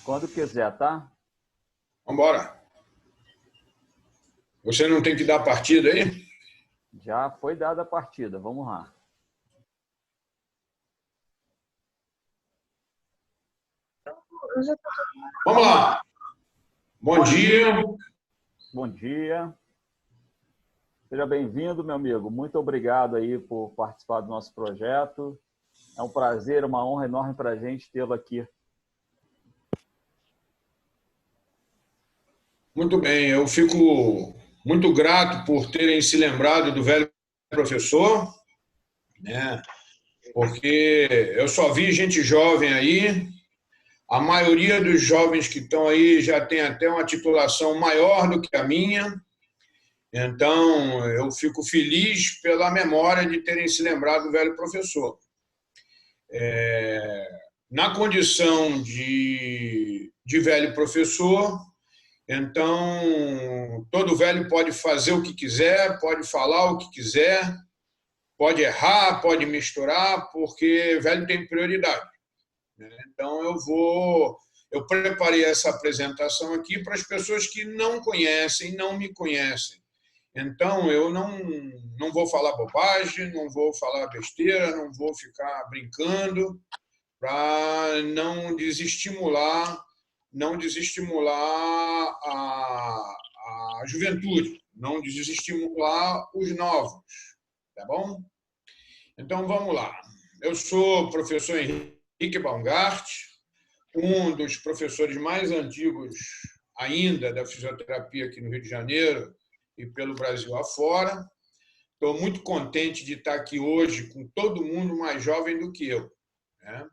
Quando quiser, tá? Vamos embora. Você não tem que dar partida aí? Já foi dada a partida. Vamos lá. Vamos lá. Bom dia. Bom dia. Seja bem-vindo, meu amigo. Muito obrigado aí por participar do nosso projeto. É um prazer, uma honra enorme para a gente tê-lo aqui. Muito bem, eu fico muito grato por terem se lembrado do velho professor, né? Porque eu só vi gente jovem aí. A maioria dos jovens que estão aí já tem até uma titulação maior do que a minha. Então, eu fico feliz pela memória de terem se lembrado do velho professor. Na condição de velho professor, então, todo velho pode fazer o que quiser, pode falar o que quiser, pode errar, pode misturar, porque velho tem prioridade. Então, eu preparei essa apresentação aqui para as pessoas que não conhecem, não me conhecem. Então, eu não vou falar bobagem, não vou falar besteira, não vou ficar brincando para não desestimular a juventude, não desestimular os novos, tá bom? Então, vamos lá. Eu sou o professor Henrique Baumgart, um dos professores mais antigos ainda da fisioterapia aqui no Rio de Janeiro e pelo Brasil afora. Estou muito contente de estar aqui hoje com todo mundo mais jovem do que eu, né?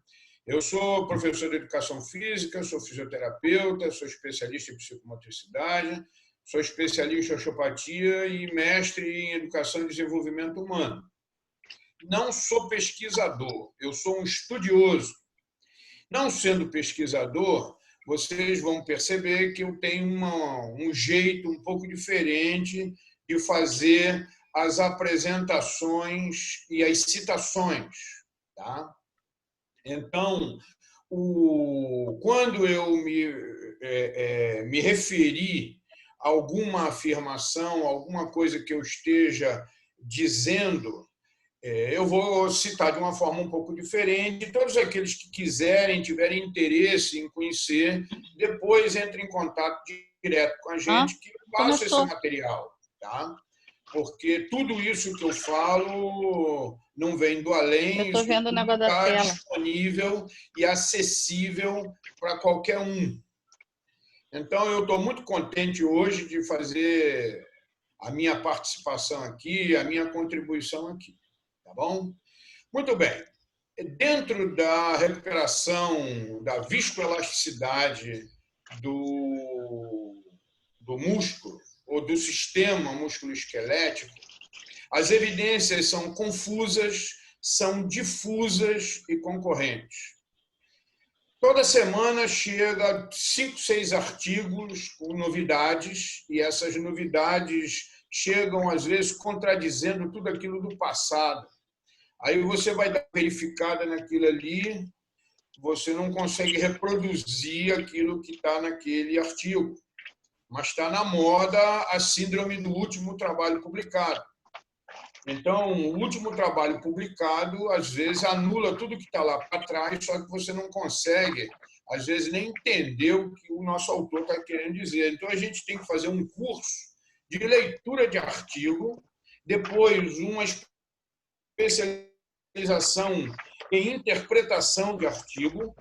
Eu sou professor de educação física, sou fisioterapeuta, sou especialista em psicomotricidade, sou especialista em osteopatia e mestre em educação e desenvolvimento humano. Não sou pesquisador, eu sou um estudioso. Não sendo pesquisador, vocês vão perceber que eu tenho um jeito um pouco diferente de fazer as apresentações e as citações, tá? Então, quando eu me referi a alguma afirmação, alguma coisa que eu esteja dizendo, eu vou citar de uma forma um pouco diferente. Todos aqueles que quiserem, tiverem interesse em conhecer, depois entrem em contato direto com a gente, que eu passo esse material, tá? Porque tudo isso que eu falo não vem do além, isso tudo está disponível e acessível para qualquer um. Então, eu estou muito contente hoje de fazer a minha participação aqui, a minha contribuição aqui, tá bom? Muito bem. Dentro da recuperação da viscoelasticidade do músculo, ou do sistema músculo-esquelético, as evidências são confusas, são difusas e concorrentes. Toda semana chega 5, 6 artigos com novidades, e essas novidades chegam, às vezes, contradizendo tudo aquilo do passado. Aí você vai dar verificada naquilo ali, você não consegue reproduzir aquilo que está naquele artigo. Mas está na moda a síndrome do último trabalho publicado. Então, o último trabalho publicado, às vezes, anula tudo que está lá para trás, só que você não consegue, às vezes, nem entender o que o nosso autor está querendo dizer. Então, a gente tem que fazer um curso de leitura de artigo, depois uma especialização em interpretação de artigo,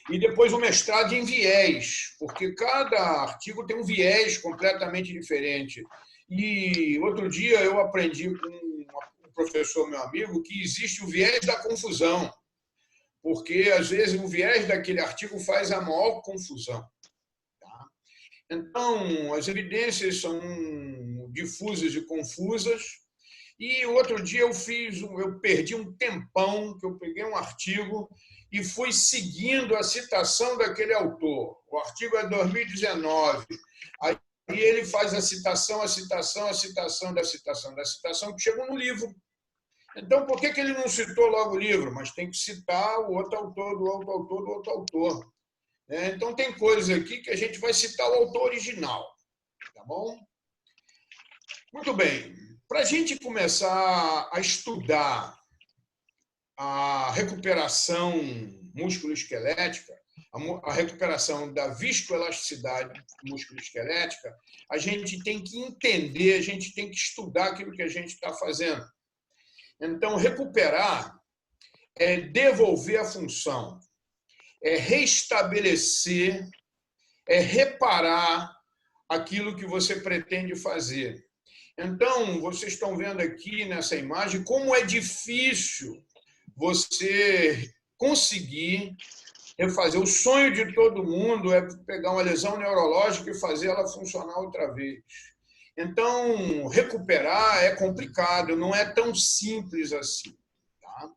e depois um mestrado em viés, porque cada artigo tem um viés completamente diferente. E outro dia eu aprendi com um professor, meu amigo, que existe o viés da confusão, porque às vezes o viés daquele artigo faz a maior confusão. Tá? Então, as evidências são difusas e confusas. E outro dia eu perdi um tempão, que eu peguei um artigo e fui seguindo a citação daquele autor. O artigo é 2019. Aí ele faz a citação, a citação, a citação da citação da citação, que chegou no livro. Então, por que ele não citou logo o livro? Mas tem que citar o outro autor, do outro autor, do outro autor. né? Então, tem coisas aqui que a gente vai citar o autor original. Tá bom? Muito bem. Para a gente começar a estudar a recuperação músculo-esquelética, a recuperação da viscoelasticidade músculo-esquelética, a gente tem que entender, a gente tem que estudar aquilo que a gente está fazendo. Então, recuperar é devolver a função, é restabelecer, é reparar aquilo que você pretende fazer. Então, vocês estão vendo aqui nessa imagem como é difícil você conseguir refazer. O sonho de todo mundo é pegar uma lesão neurológica e fazer ela funcionar outra vez. Então, recuperar é complicado, não é tão simples assim. Tá?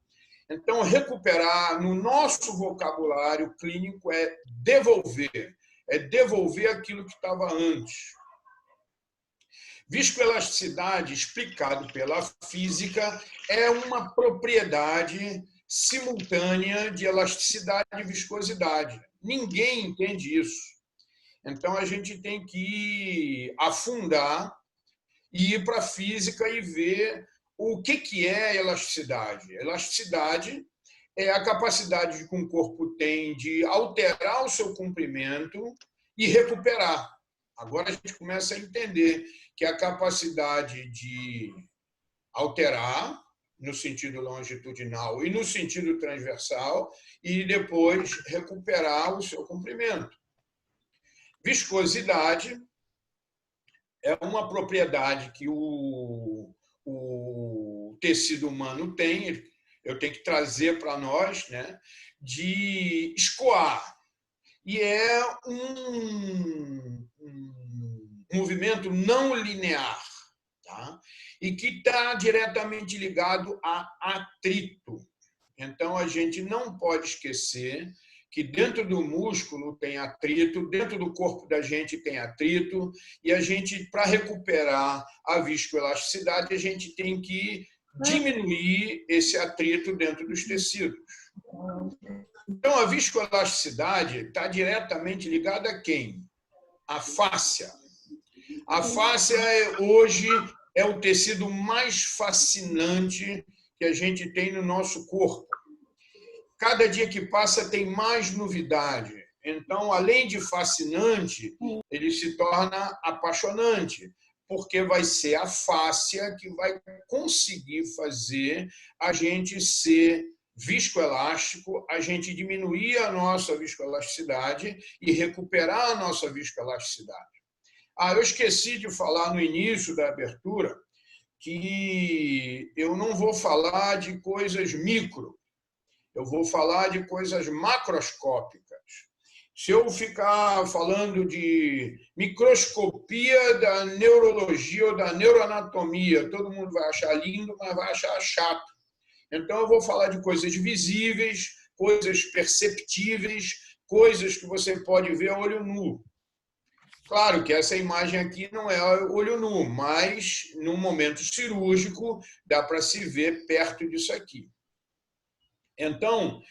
Então, recuperar, no nosso vocabulário clínico, é devolver aquilo que estava antes. Viscoelasticidade, explicado pela física, é uma propriedade simultânea de elasticidade e viscosidade. Ninguém entende isso. Então, a gente tem que afundar e ir para a física e ver o que é elasticidade. Elasticidade é a capacidade que um corpo tem de alterar o seu comprimento e recuperar. Agora a gente começa a entender que a capacidade de alterar no sentido longitudinal e no sentido transversal e depois recuperar o seu comprimento. Viscosidade é uma propriedade que o tecido humano tem, eu tenho que trazer para nós, né, de escoar. E é um movimento não linear, tá? E que está diretamente ligado a atrito. Então, a gente não pode esquecer que dentro do músculo tem atrito, dentro do corpo da gente tem atrito, e a gente, para recuperar a viscoelasticidade, a gente tem que diminuir esse atrito dentro dos tecidos. Então, a viscoelasticidade está diretamente ligada a quem? A fáscia. A fáscia, hoje, é o tecido mais fascinante que a gente tem no nosso corpo. Cada dia que passa tem mais novidade. Então, além de fascinante, ele se torna apaixonante, porque vai ser a fáscia que vai conseguir fazer a gente ser viscoelástico, a gente diminuir a nossa viscoelasticidade e recuperar a nossa viscoelasticidade. Eu esqueci de falar no início da abertura que eu não vou falar de coisas micro, eu vou falar de coisas macroscópicas. Se eu ficar falando de microscopia da neurologia ou da neuroanatomia, todo mundo vai achar lindo, mas vai achar chato. Então, eu vou falar de coisas visíveis, coisas perceptíveis, coisas que você pode ver a olho nu. Claro que essa imagem aqui não é olho nu, mas, num momento cirúrgico, dá para se ver perto disso aqui. Então,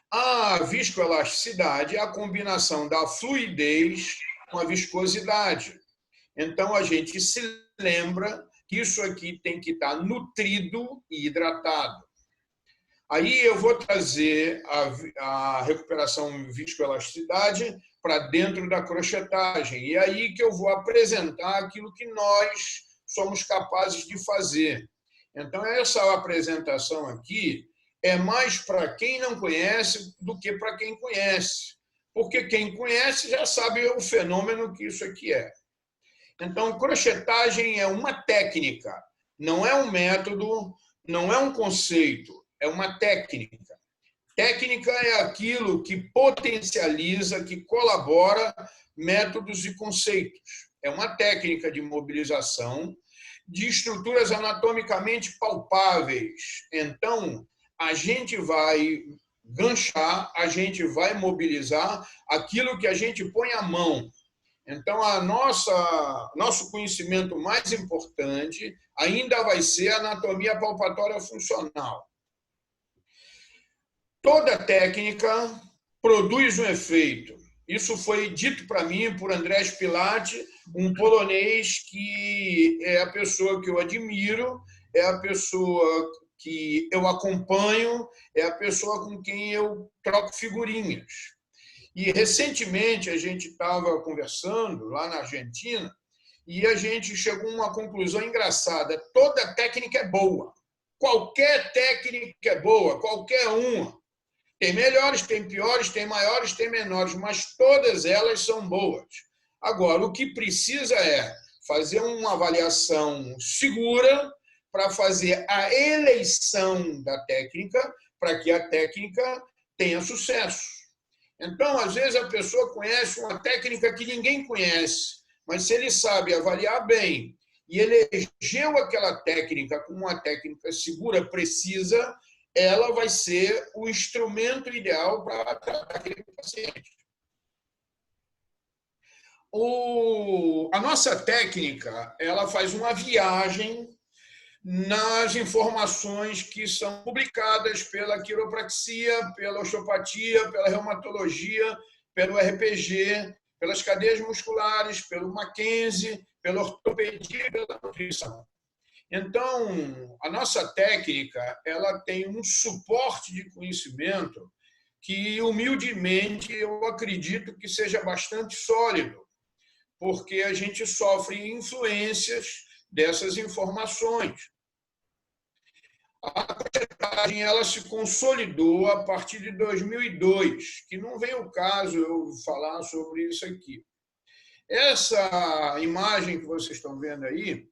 a viscoelasticidade é a combinação da fluidez com a viscosidade. Então, a gente se lembra que isso aqui tem que estar nutrido e hidratado. Aí eu vou trazer a recuperação viscoelasticidade para dentro da crochetagem. E aí que eu vou apresentar aquilo que nós somos capazes de fazer. Então, essa apresentação aqui é mais para quem não conhece do que para quem conhece. Porque quem conhece já sabe o fenômeno que isso aqui é. Então, crochetagem é uma técnica, não é um método, não é um conceito, é uma técnica. Técnica é aquilo que potencializa, que colabora métodos e conceitos. É uma técnica de mobilização de estruturas anatomicamente palpáveis. Então, a gente vai ganchar, a gente vai mobilizar aquilo que a gente põe à mão. Então, nosso conhecimento mais importante ainda vai ser a anatomia palpatória funcional. Toda técnica produz um efeito. Isso foi dito para mim por Andrés Pilati, um polonês que é a pessoa que eu admiro, é a pessoa que eu acompanho, é a pessoa com quem eu troco figurinhas. E recentemente a gente estava conversando lá na Argentina e a gente chegou a uma conclusão engraçada: toda técnica é boa, qualquer técnica é boa, qualquer uma. Tem melhores, tem piores, tem maiores, tem menores, mas todas elas são boas. Agora, o que precisa é fazer uma avaliação segura para fazer a eleição da técnica, para que a técnica tenha sucesso. Então, às vezes, a pessoa conhece uma técnica que ninguém conhece, mas se ele sabe avaliar bem e elegeu aquela técnica como uma técnica segura, precisa, ela vai ser o instrumento ideal para tratar aquele paciente. A nossa técnica, ela faz uma viagem nas informações que são publicadas pela quiropraxia, pela osteopatia, pela reumatologia, pelo RPG, pelas cadeias musculares, pelo Mackenzie, pela ortopedia e pela nutrição. Então, a nossa técnica, ela tem um suporte de conhecimento que, humildemente, eu acredito que seja bastante sólido, porque a gente sofre influências dessas informações. A crochetagem, ela se consolidou a partir de 2002, que não vem o caso eu falar sobre isso aqui. Essa imagem que vocês estão vendo aí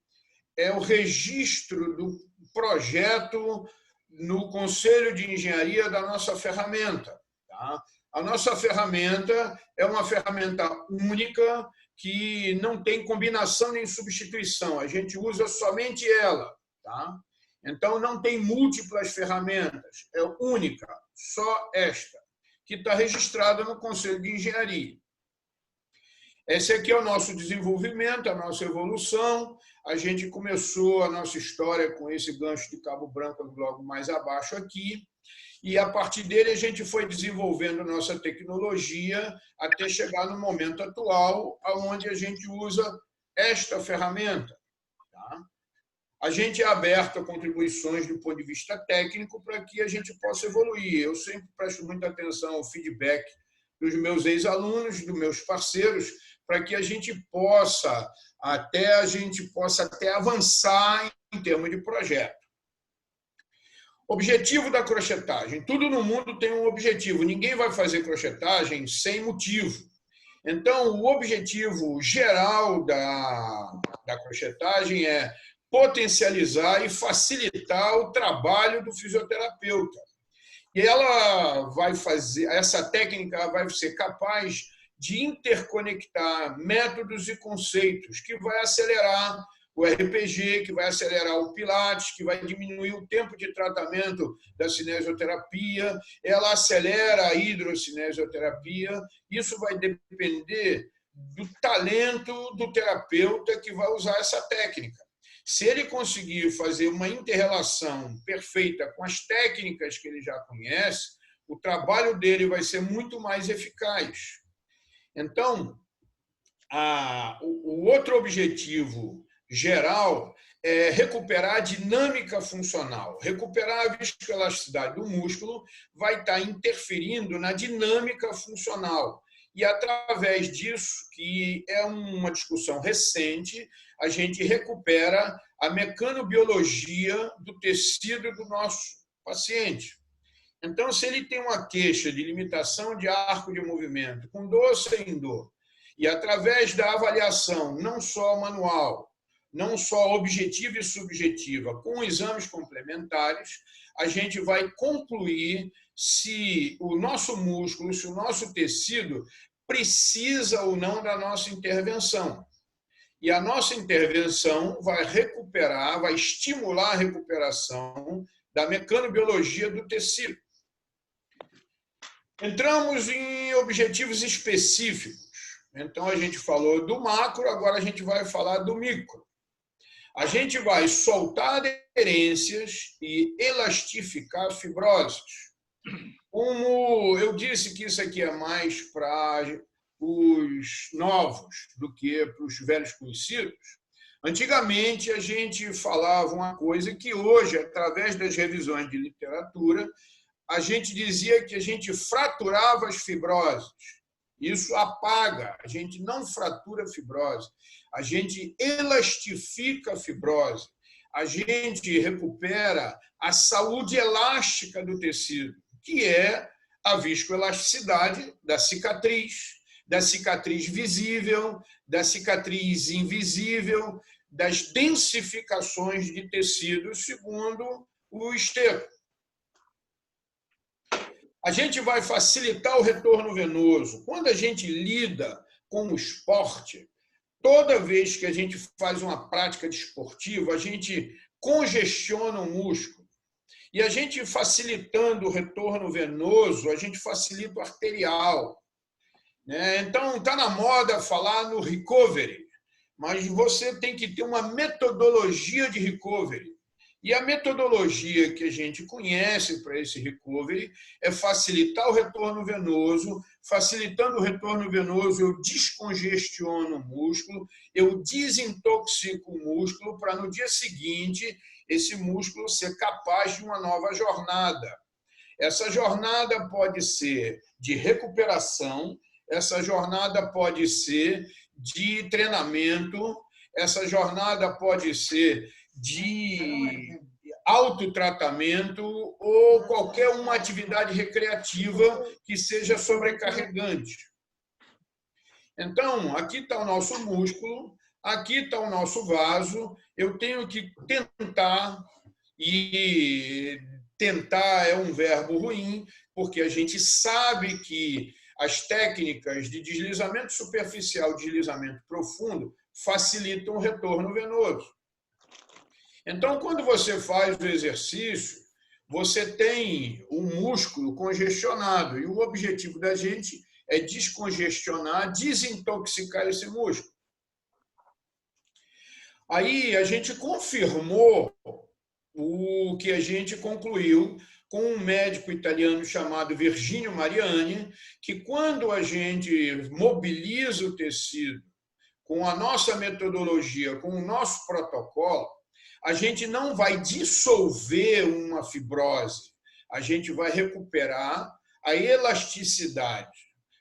é o registro do projeto no Conselho de Engenharia da nossa ferramenta. Tá? A nossa ferramenta é uma ferramenta única que não tem combinação nem substituição. A gente usa somente ela. Tá? Então, não tem múltiplas ferramentas. É única, só esta, que está registrada no Conselho de Engenharia. Esse aqui é o nosso desenvolvimento, a nossa evolução. A gente começou a nossa história com esse gancho de cabo branco logo mais abaixo aqui, e a partir dele a gente foi desenvolvendo nossa tecnologia até chegar no momento atual, onde a gente usa esta ferramenta. Tá? A gente é aberto a contribuições do ponto de vista técnico para que a gente possa evoluir. Eu sempre presto muita atenção ao feedback dos meus ex-alunos, dos meus parceiros, para que a gente possa até avançar em termos de projeto. Objetivo da crochetagem. Tudo no mundo tem um objetivo. Ninguém vai fazer crochetagem sem motivo. Então, o objetivo geral da crochetagem é potencializar e facilitar o trabalho do fisioterapeuta. E ela vai fazer, essa técnica vai ser capaz de interconectar métodos e conceitos que vai acelerar o RPG, que vai acelerar o Pilates, que vai diminuir o tempo de tratamento da cinesioterapia, ela acelera a hidrocinesioterapia. Isso vai depender do talento do terapeuta que vai usar essa técnica. Se ele conseguir fazer uma inter-relação perfeita com as técnicas que ele já conhece, o trabalho dele vai ser muito mais eficaz. Então, o outro objetivo geral é recuperar a dinâmica funcional. Recuperar a viscoelasticidade do músculo vai estar interferindo na dinâmica funcional. E, através disso, que é uma discussão recente, a gente recupera a mecanobiologia do tecido do nosso paciente. Então, se ele tem uma queixa de limitação de arco de movimento, com dor ou sem dor, e através da avaliação, não só manual, não só objetiva e subjetiva, com exames complementares, a gente vai concluir se o nosso músculo, se o nosso tecido precisa ou não da nossa intervenção. E a nossa intervenção vai recuperar, vai estimular a recuperação da mecanobiologia do tecido. Entramos em objetivos específicos. Então, a gente falou do macro, agora a gente vai falar do micro. A gente vai soltar aderências e elastificar fibroses. Como eu disse que isso aqui é mais para os novos do que para os velhos conhecidos, antigamente a gente falava uma coisa que hoje, através das revisões de literatura, a gente dizia que a gente fraturava as fibroses. Isso apaga, a gente não fratura a fibrose, a gente elastifica a fibrose, a gente recupera a saúde elástica do tecido, que é a viscoelasticidade da cicatriz visível, da cicatriz invisível, das densificações de tecidos, segundo o Esteco. A gente vai facilitar o retorno venoso. Quando a gente lida com o esporte, toda vez que a gente faz uma prática desportiva, a gente congestiona o músculo. E a gente facilitando o retorno venoso, a gente facilita o arterial. Então, está na moda falar no recovery, mas você tem que ter uma metodologia de recovery. E a metodologia que a gente conhece para esse recovery é facilitar o retorno venoso. Facilitando o retorno venoso, eu descongestiono o músculo, eu desintoxico o músculo para, no dia seguinte, esse músculo ser capaz de uma nova jornada. Essa jornada pode ser de recuperação, essa jornada pode ser de treinamento, essa jornada pode ser de autotratamento ou qualquer uma atividade recreativa que seja sobrecarregante. Então, aqui está o nosso músculo, aqui está o nosso vaso, eu tenho que tentar, e tentar é um verbo ruim, porque a gente sabe que as técnicas de deslizamento superficial e deslizamento profundo facilitam o retorno venoso. Então, quando você faz o exercício, você tem o músculo congestionado e o objetivo da gente é descongestionar, desintoxicar esse músculo. Aí a gente confirmou o que a gente concluiu com um médico italiano chamado Virginio Mariani, que quando a gente mobiliza o tecido com a nossa metodologia, com o nosso protocolo, a gente não vai dissolver uma fibrose, a gente vai recuperar a elasticidade.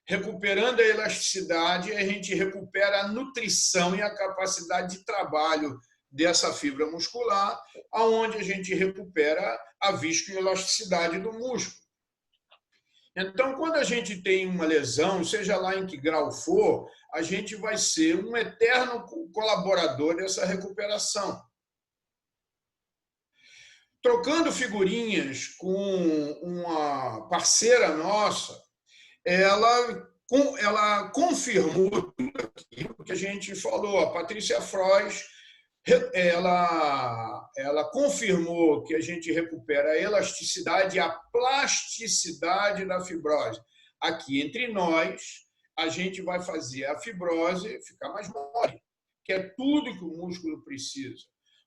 Recuperando a elasticidade, a gente recupera a nutrição e a capacidade de trabalho dessa fibra muscular, aonde a gente recupera a viscoelasticidade do músculo. Então, quando a gente tem uma lesão, seja lá em que grau for, a gente vai ser um eterno colaborador dessa recuperação. Trocando figurinhas com uma parceira nossa, ela confirmou tudo aquilo que a gente falou. A Patrícia Frois, ela confirmou que a gente recupera a elasticidade e a plasticidade da fibrose. Aqui entre nós, a gente vai fazer a fibrose ficar mais mole, que é tudo que o músculo precisa.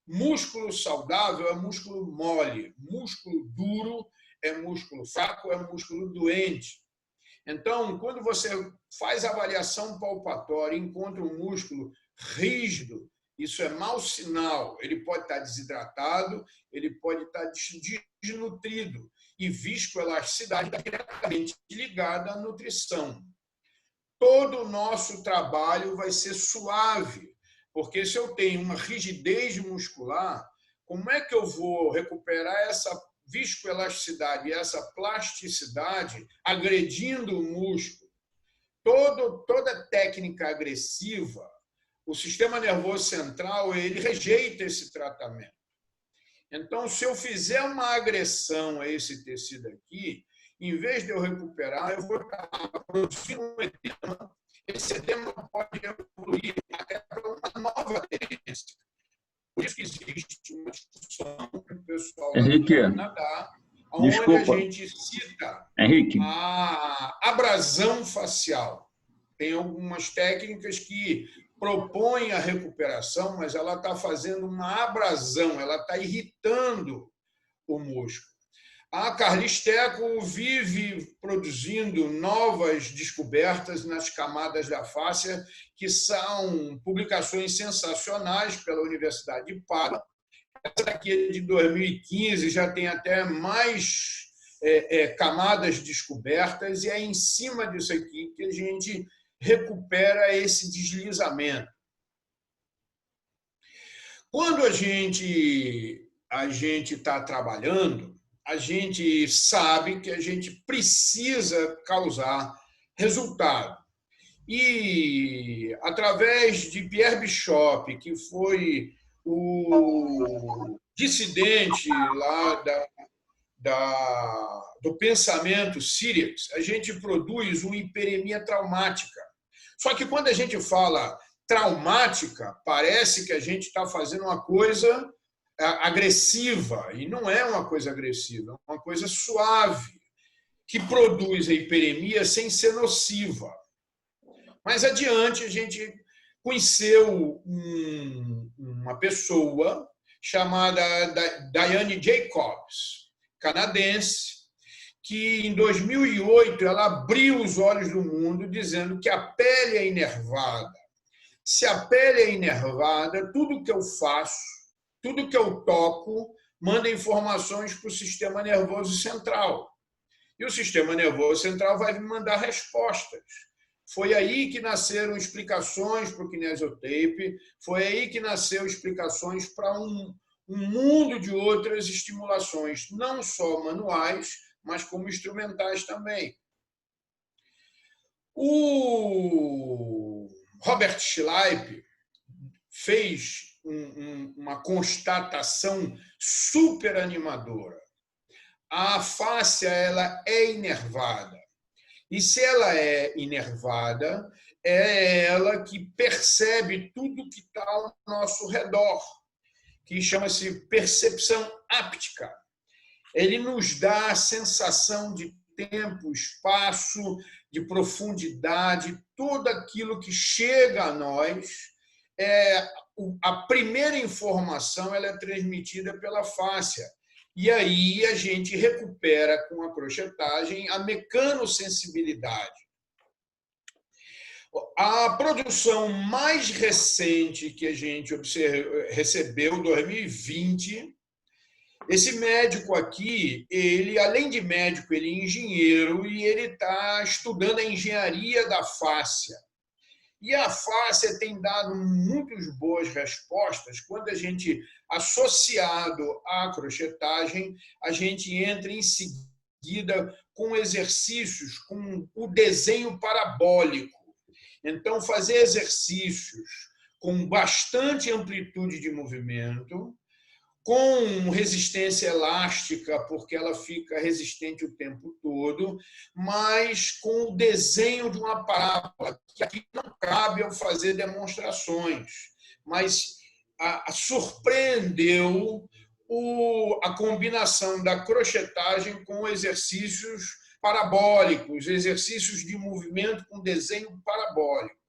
Músculo saudável é músculo mole, músculo duro é músculo fraco, é músculo doente. Então, quando você faz a avaliação palpatória e encontra um músculo rígido, isso é mau sinal. Ele pode estar desidratado, ele pode estar desnutrido. E viscoelasticidade está diretamente ligada à nutrição. Todo o nosso trabalho vai ser suave, porque se eu tenho uma rigidez muscular, como é que eu vou recuperar essa viscoelasticidade e essa plasticidade agredindo o músculo? Toda técnica agressiva, o sistema nervoso central, ele rejeita esse tratamento. Então, se eu fizer uma agressão a esse tecido aqui, em vez de eu recuperar, eu vou estar produzindo um edema. Esse edema pode evoluir até para uma nova aderência. Por isso que existe uma discussão que o pessoal Henrique, do Canadá, onde a gente cita a abrasão facial. Tem algumas técnicas que propõem a recuperação, mas ela está fazendo uma abrasão, ela está irritando o músculo. A Carlisteco vive produzindo novas descobertas nas camadas da fáscia, que são publicações sensacionais pela Universidade de Padua. Essa daqui é de 2015, já tem até mais camadas descobertas, e é em cima disso aqui que a gente recupera esse deslizamento. Quando a gente está trabalhando, a gente sabe que a gente precisa causar resultado. E, através de Pierre Bishop, que foi o dissidente lá do pensamento Syriacs, a gente produz uma hiperemia traumática. Só que quando a gente fala traumática, parece que a gente está fazendo uma coisa agressiva, e não é uma coisa agressiva, é uma coisa suave, que produz a hiperemia sem ser nociva. Mais adiante, a gente conheceu uma pessoa chamada Diane Jacobs, canadense, que em 2008 ela abriu os olhos do mundo dizendo que a pele é inervada. Se a pele é inervada, tudo que eu faço, tudo que eu toco, manda informações para o sistema nervoso central. E o sistema nervoso central vai me mandar respostas. Foi aí que nasceram explicações para o kinesiotape, foi aí que nasceram explicações para um mundo de outras estimulações, não só manuais, mas como instrumentais também. O Robert Schleip fez uma constatação super animadora. A fáscia ela é inervada. E se ela é inervada, é ela que percebe tudo que está ao nosso redor, que chama-se percepção áptica. Ele nos dá a sensação de tempo, espaço, de profundidade, tudo aquilo que chega a nós. A primeira informação ela é transmitida pela fáscia. E aí a gente recupera com a crochetagem a mecanosensibilidade. A produção mais recente que a gente recebeu, 2020, esse médico aqui, ele, além de médico, ele é engenheiro e ele está estudando a engenharia da fáscia. E a fáscia tem dado muitas boas respostas quando a gente, associado à crochetagem, a gente entra em seguida com exercícios, com o desenho parabólico. Então, fazer exercícios com bastante amplitude de movimento, com resistência elástica, porque ela fica resistente o tempo todo, mas com o desenho de uma parábola, que aqui não cabe eu fazer demonstrações, mas surpreendeu a combinação da crochetagem com exercícios parabólicos, exercícios de movimento com desenho parabólico.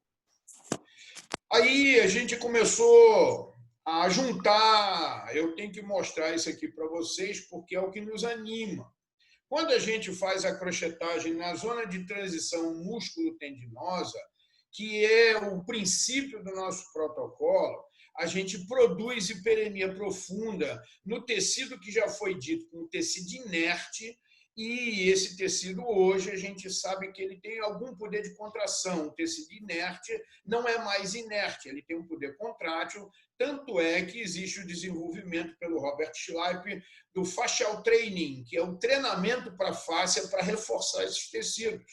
Aí a gente começou a juntar, eu tenho que mostrar isso aqui para vocês, porque é o que nos anima. Quando a gente faz a crochetagem na zona de transição músculo-tendinosa, que é o princípio do nosso protocolo, a gente produz hiperemia profunda no tecido que já foi dito como tecido inerte, e esse tecido hoje a gente sabe que ele tem algum poder de contração. O tecido inerte não é mais inerte, ele tem um poder contrátil, tanto é que existe o desenvolvimento pelo Robert Schleip do fascial training, que é o treinamento para a fáscia para reforçar esses tecidos.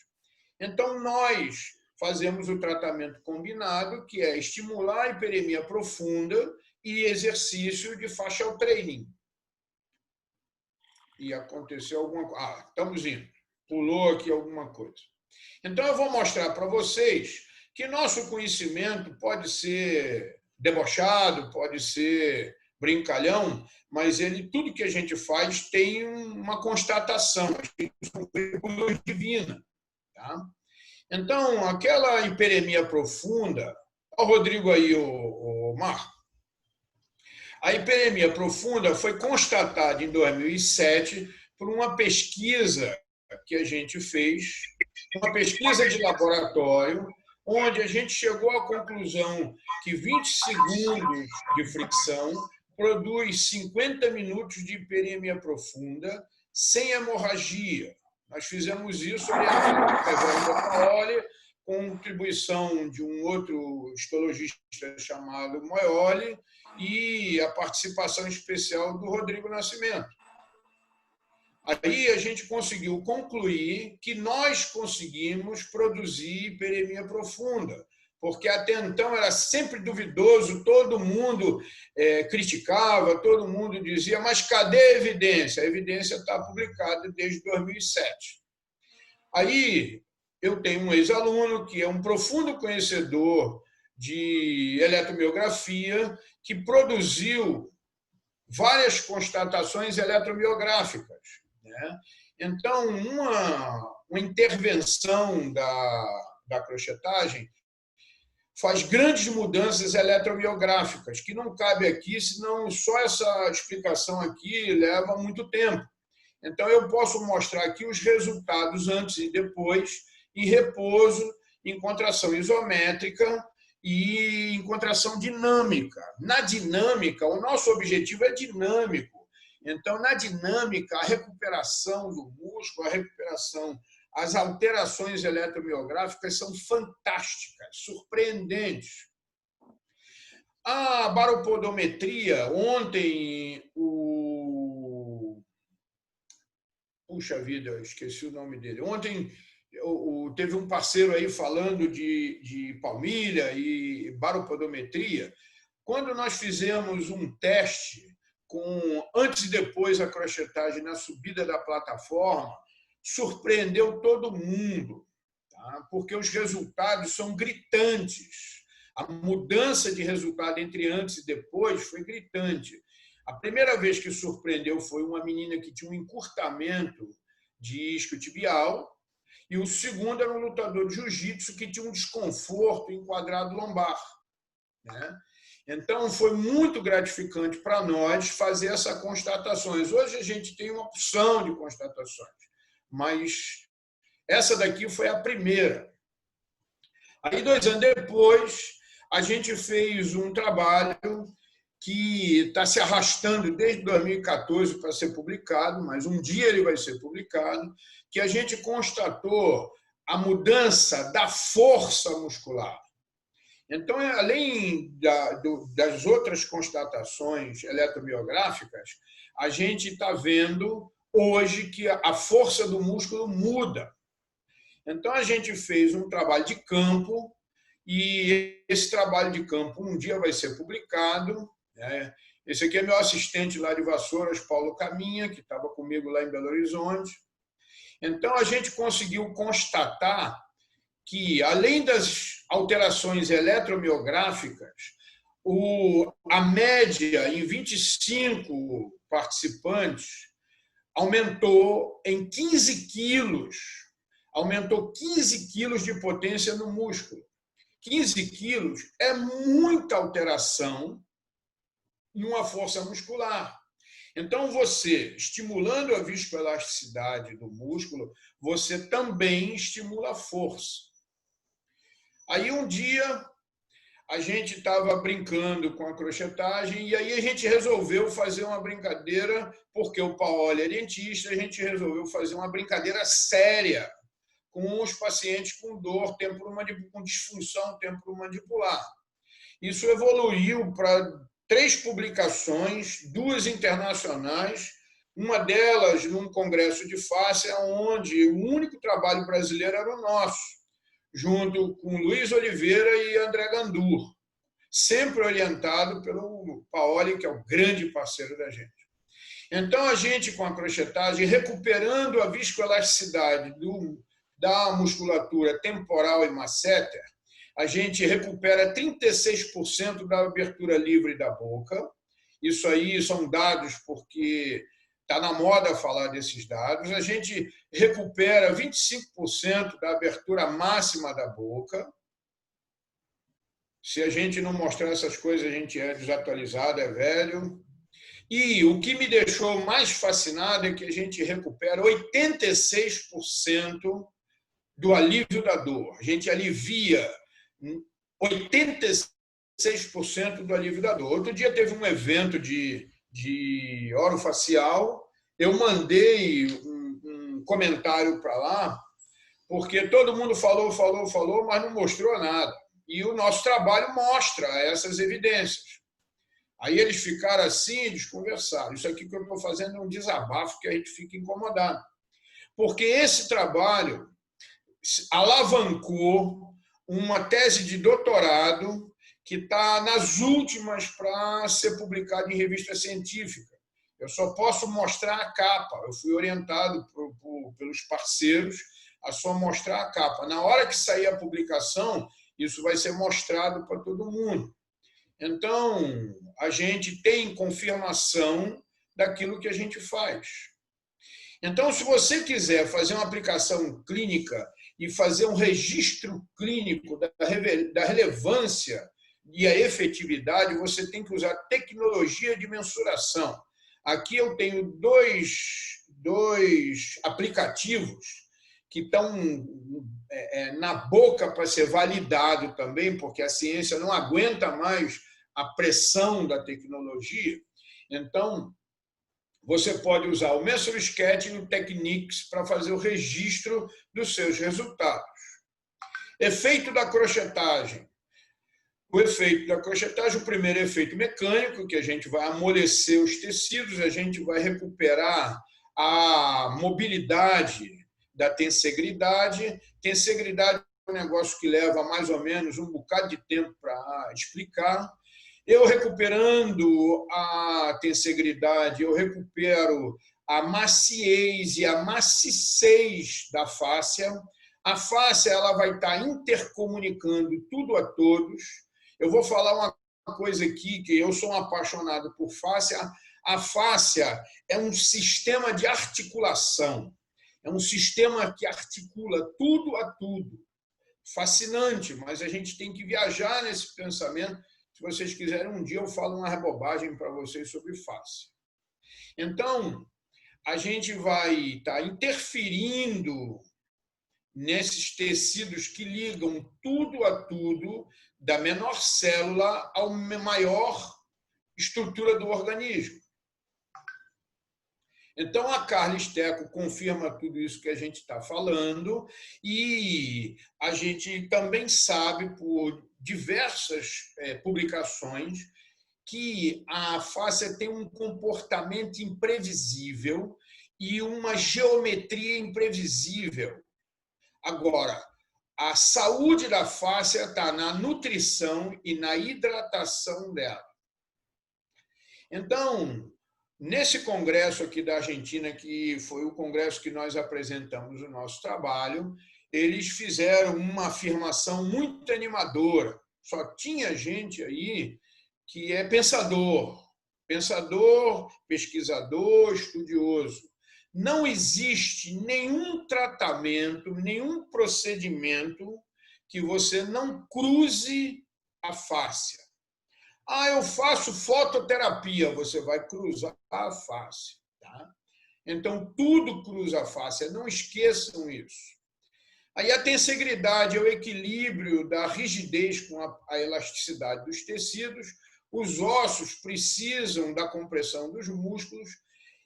Então, nós fazemos o tratamento combinado, que é estimular a hiperemia profunda e exercício de fascial training. E aconteceu alguma coisa. Estamos indo. Pulou aqui alguma coisa. Então, eu vou mostrar para vocês que nosso conhecimento pode ser debochado, pode ser brincalhão, mas tudo que a gente faz tem uma constatação, uma luz divina. Tá? Então, aquela hiperemia profunda, o Rodrigo aí, o Marco, a hiperemia profunda foi constatada em 2007 por uma pesquisa que a gente fez, uma pesquisa de laboratório, onde a gente chegou à conclusão que 20 segundos de fricção produz 50 minutos de hiperemia profunda sem hemorragia. Nós fizemos isso orientado pela Evelyn Paoli, com contribuição de um outro histologista chamado Moioli e a participação especial do Rodrigo Nascimento. Aí a gente conseguiu concluir que nós conseguimos produzir hiperemia profunda, porque até então era sempre duvidoso, todo mundo criticava, todo mundo dizia, mas cadê a evidência? A evidência está publicada desde 2007. Aí eu tenho um ex-aluno que é um profundo conhecedor de eletromiografia, que produziu várias constatações eletromiográficas, né? Então, uma intervenção da crochetagem faz grandes mudanças eletromiográficas, que não cabe aqui, senão só essa explicação aqui leva muito tempo. Então, eu posso mostrar aqui os resultados antes e depois, em repouso, em contração isométrica e em contração dinâmica. Na dinâmica, o nosso objetivo é dinâmico. Então, na dinâmica, a recuperação do músculo, a recuperação, as alterações eletromiográficas são fantásticas, surpreendentes. A baropodometria, ontem, Puxa vida, eu esqueci o nome dele. Ontem teve um parceiro aí falando de palmilha e baropodometria. Quando nós fizemos um teste com antes e depois a crochetagem na subida da plataforma, surpreendeu todo mundo, tá? Porque os resultados são gritantes. A mudança de resultado entre antes e depois foi gritante. A primeira vez que surpreendeu foi uma menina que tinha um encurtamento de isquiotibial, e o segundo era um lutador de jiu-jitsu que tinha um desconforto em quadrado lombar, né? Então, foi muito gratificante para nós fazer essas constatações. Hoje a gente tem uma opção de constatações, mas essa daqui foi a primeira. Aí, 2 anos depois, a gente fez um trabalho que está se arrastando desde 2014 para ser publicado, mas um dia ele vai ser publicado, que a gente constatou a mudança da força muscular. Então, além das outras constatações eletromiográficas, a gente está vendo hoje que a força do músculo muda. Então, a gente fez um trabalho de campo, e esse trabalho de campo um dia vai ser publicado, né? Esse aqui é meu assistente lá de Vassouras, Paulo Caminha, que estava comigo lá em Belo Horizonte. Então, a gente conseguiu constatar que, além das alterações eletromiográficas, a média em 25 participantes aumentou em 15 quilos. Aumentou 15 quilos de potência no músculo. 15 quilos é muita alteração em uma força muscular. Então, você, estimulando a viscoelasticidade do músculo, você também estimula a força. Aí, um dia, a gente estava brincando com a crochetagem e aí a gente resolveu fazer uma brincadeira, porque o Paoli é dentista, a gente resolveu fazer uma brincadeira séria com os pacientes com dor, com disfunção temporomandibular. Isso evoluiu para 3 publicações, 2 internacionais, uma delas num congresso de fáscia, onde o único trabalho brasileiro era o nosso, junto com Luiz Oliveira e André Gandur, sempre orientado pelo Paoli, que é o grande parceiro da gente. Então, a gente, com a crochetagem, recuperando a viscoelasticidade da musculatura temporal e masseter, a gente recupera 36% da abertura livre da boca. Isso aí são dados porque está na moda falar desses dados. A gente recupera 25% da abertura máxima da boca. Se a gente não mostrar essas coisas, a gente é desatualizado, é velho. E o que me deixou mais fascinado é que a gente recupera 86% do alívio da dor. A gente alivia 86% do alívio da dor. Outro dia teve um evento de orofacial, eu mandei um comentário para lá, porque todo mundo falou, mas não mostrou nada. E o nosso trabalho mostra essas evidências. Aí eles ficaram assim, desconversaram. Isso aqui que eu estou fazendo é um desabafo, que a gente fica incomodado. Porque esse trabalho alavancou uma tese de doutorado que está nas últimas para ser publicada em revista científica. Eu só posso mostrar a capa. Eu fui orientado pelos parceiros a só mostrar a capa. Na hora que sair a publicação, isso vai ser mostrado para todo mundo. Então, a gente tem confirmação daquilo que a gente faz. Então, se você quiser fazer uma aplicação clínica e fazer um registro clínico da relevância e a efetividade, você tem que usar tecnologia de mensuração. Aqui eu tenho dois aplicativos que estão na boca para ser validado também, porque a ciência não aguenta mais a pressão da tecnologia. Então, você pode usar o MensureSketch e o Technics para fazer o registro dos seus resultados. Efeito da crochetagem. O efeito da crochetagem, o primeiro efeito mecânico, que a gente vai amolecer os tecidos, a gente vai recuperar a mobilidade da tensegridade. Tensegridade é um negócio que leva mais ou menos um bocado de tempo para explicar. Eu recuperando a tensegridade, eu recupero a maciez e a maciez da fáscia. A fáscia ela vai estar intercomunicando tudo a todos. Eu vou falar uma coisa aqui, que eu sou um apaixonado por fáscia. A fáscia é um sistema de articulação. É um sistema que articula tudo a tudo. Fascinante, mas a gente tem que viajar nesse pensamento. Se vocês quiserem, um dia eu falo uma bobagem para vocês sobre fáscia. Então, a gente vai estar interferindo nesses tecidos que ligam tudo a tudo, da menor célula à maior estrutura do organismo. Então, a Carla Stecco confirma tudo isso que a gente está falando e a gente também sabe, por diversas publicações, que a fáscia tem um comportamento imprevisível e uma geometria imprevisível. Agora, a saúde da fáscia está na nutrição e na hidratação dela. Então, nesse congresso aqui da Argentina, que foi o congresso que nós apresentamos o nosso trabalho, eles fizeram uma afirmação muito animadora. Só tinha gente aí que é pensador, pesquisador, estudioso. Não existe nenhum tratamento, nenhum procedimento que você não cruze a fáscia. Eu faço fototerapia, você vai cruzar a face. Tá? Então, tudo cruza a face, não esqueçam isso. Aí a tensegridade é o equilíbrio da rigidez com a elasticidade dos tecidos. Os ossos precisam da compressão dos músculos.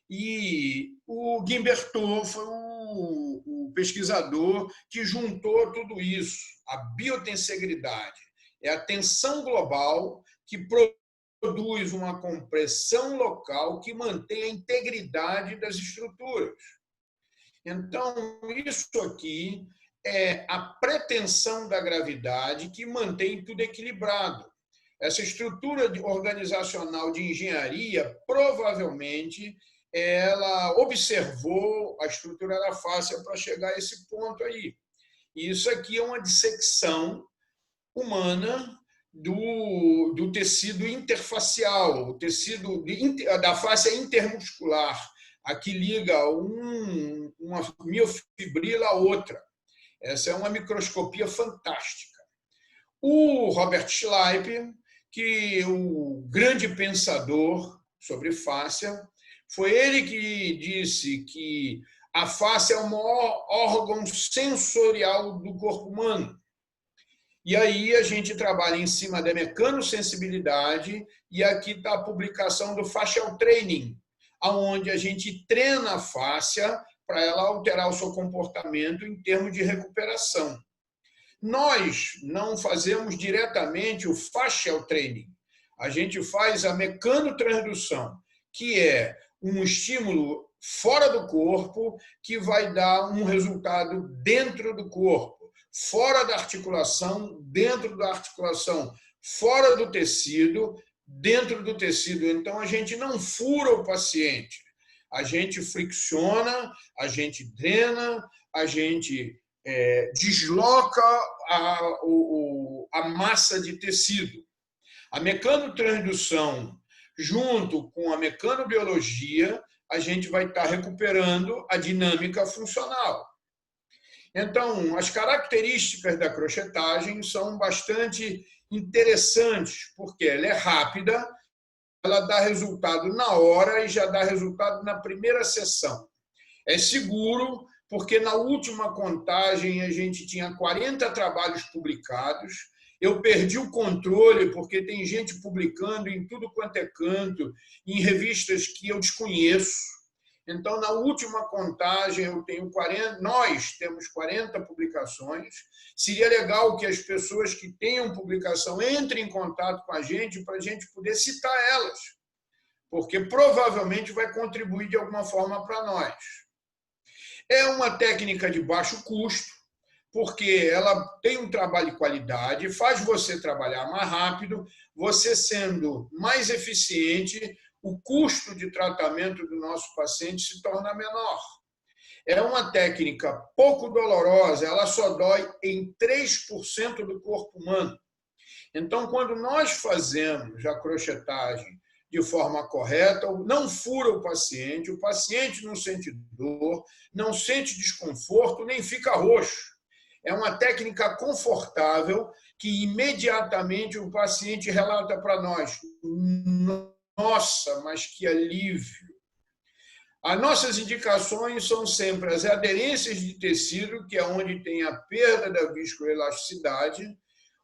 E o Guimberteau foi o pesquisador que juntou tudo isso. A biotensegridade é a tensão global que produz uma compressão local que mantém a integridade das estruturas. Então, isso aqui é a pretensão da gravidade que mantém tudo equilibrado. Essa estrutura organizacional de engenharia, provavelmente, ela observou a estrutura da fáscia para chegar a esse ponto aí. E isso aqui é uma dissecção humana do tecido interfacial, o tecido da face intermuscular, a que liga uma miofibrila a outra. Essa é uma microscopia fantástica. O Robert Schleip, que é o grande pensador sobre fáscia. Foi ele que disse que a fáscia é o maior órgão sensorial do corpo humano. E aí a gente trabalha em cima da mecanosensibilidade, e aqui está a publicação do Fascial Training, onde a gente treina a fáscia para ela alterar o seu comportamento em termos de recuperação. Nós não fazemos diretamente o Fascial Training, a gente faz a mecanotransdução, que é um estímulo fora do corpo que vai dar um resultado dentro do corpo, fora da articulação, dentro da articulação, fora do tecido, dentro do tecido. Então, a gente não fura o paciente, a gente fricciona, a gente drena, a gente desloca a massa de tecido. A mecanotransdução, junto com a mecanobiologia, a gente vai estar recuperando a dinâmica funcional. Então, as características da crochetagem são bastante interessantes, porque ela é rápida, ela dá resultado na hora e já dá resultado na primeira sessão. É seguro, porque na última contagem a gente tinha 40 trabalhos publicados. Eu perdi o controle, porque tem gente publicando em tudo quanto é canto, em revistas que eu desconheço. Então, na última contagem, nós temos 40 publicações. Seria legal que as pessoas que tenham publicação entrem em contato com a gente para a gente poder citar elas, porque provavelmente vai contribuir de alguma forma para nós. É uma técnica de baixo custo, porque ela tem um trabalho de qualidade, faz você trabalhar mais rápido, você sendo mais eficiente, o custo de tratamento do nosso paciente se torna menor. É uma técnica pouco dolorosa, ela só dói em 3% do corpo humano. Então, quando nós fazemos a crochetagem de forma correta, não fura o paciente não sente dor, não sente desconforto, nem fica roxo. É uma técnica confortável que imediatamente o paciente relata para nós: nossa, mas que alívio! As nossas indicações são sempre as aderências de tecido, que é onde tem a perda da viscoelasticidade.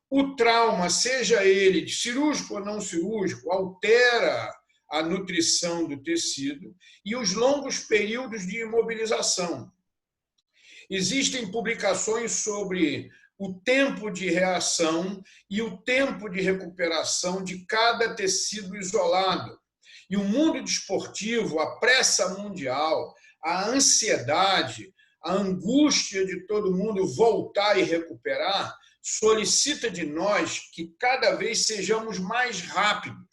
O trauma, seja ele cirúrgico ou não cirúrgico, altera a nutrição do tecido, e os longos períodos de imobilização. Existem publicações sobre o tempo de reação e o tempo de recuperação de cada tecido isolado. E o mundo desportivo, a pressa mundial, a ansiedade, a angústia de todo mundo voltar e recuperar, solicita de nós que cada vez sejamos mais rápidos.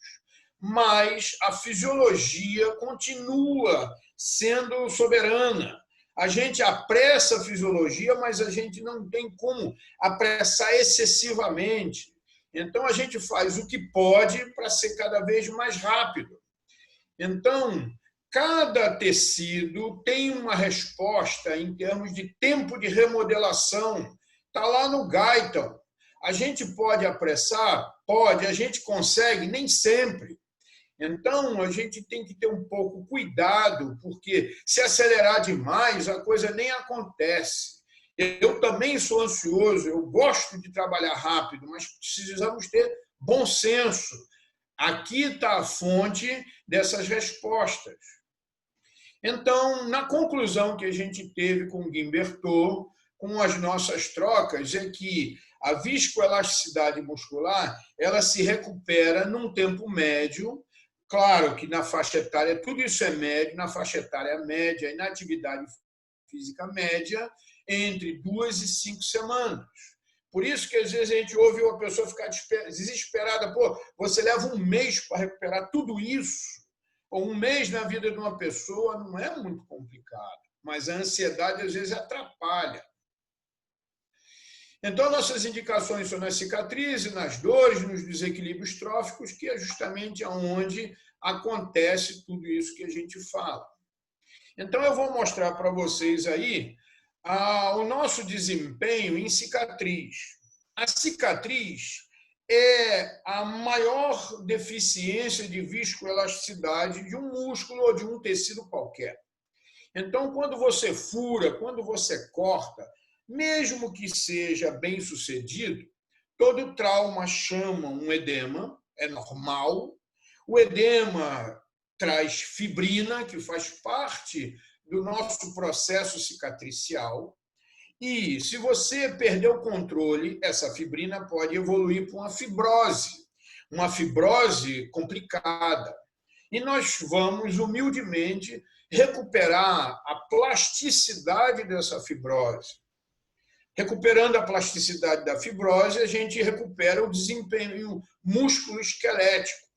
Mas a fisiologia continua sendo soberana. A gente apressa a fisiologia, mas a gente não tem como apressar excessivamente. Então, a gente faz o que pode para ser cada vez mais rápido. Então, cada tecido tem uma resposta em termos de tempo de remodelação. Está lá no Guyton. A gente pode apressar? Pode. A gente consegue? Nem sempre. Então, a gente tem que ter um pouco cuidado, porque se acelerar demais, a coisa nem acontece. Eu também sou ansioso, eu gosto de trabalhar rápido, mas precisamos ter bom senso. Aqui está a fonte dessas respostas. Então, na conclusão que a gente teve com o Guimberteau, com as nossas trocas, é que a viscoelasticidade muscular ela se recupera num tempo médio. Claro que na faixa etária, tudo isso é médio, na faixa etária média e na atividade física média, entre 2 e 5 semanas. Por isso que, às vezes, a gente ouve uma pessoa ficar desesperada. Pô, você leva um mês para recuperar tudo isso? Ou um mês na vida de uma pessoa não é muito complicado, mas a ansiedade, às vezes, atrapalha. Então, nossas indicações são nas cicatrizes, nas dores, nos desequilíbrios tróficos, que é justamente onde acontece tudo isso que a gente fala. Então, eu vou mostrar para vocês aí o nosso desempenho em cicatriz. A cicatriz é a maior deficiência de viscoelasticidade de um músculo ou de um tecido qualquer. Então, quando você fura, quando você corta, mesmo que seja bem sucedido, todo trauma chama um edema, é normal. O edema traz fibrina, que faz parte do nosso processo cicatricial. E se você perder o controle, essa fibrina pode evoluir para uma fibrose complicada. E nós vamos, humildemente, recuperar a plasticidade dessa fibrose. Recuperando a plasticidade da fibrose, a gente recupera o desempenho músculo-esquelético.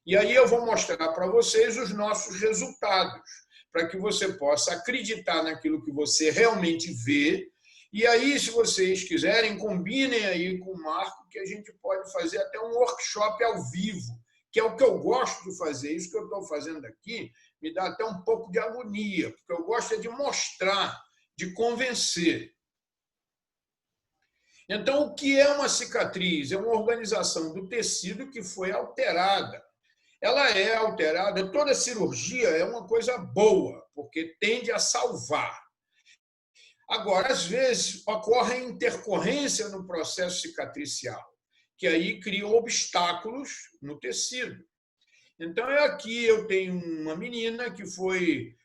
E aí eu vou mostrar para vocês os nossos resultados, para que você possa acreditar naquilo que você realmente vê. E aí, se vocês quiserem, combinem aí com o Marco, que a gente pode fazer até um workshop ao vivo, que é o que eu gosto de fazer. Isso que eu estou fazendo aqui me dá até um pouco de agonia, porque eu gosto de mostrar, de convencer. Então, o que é uma cicatriz? É uma organização do tecido que foi alterada. Ela é alterada, toda cirurgia é uma coisa boa, porque tende a salvar. Agora, às vezes, ocorre intercorrência no processo cicatricial, que aí cria obstáculos no tecido. Então, aqui eu tenho uma menina que foi...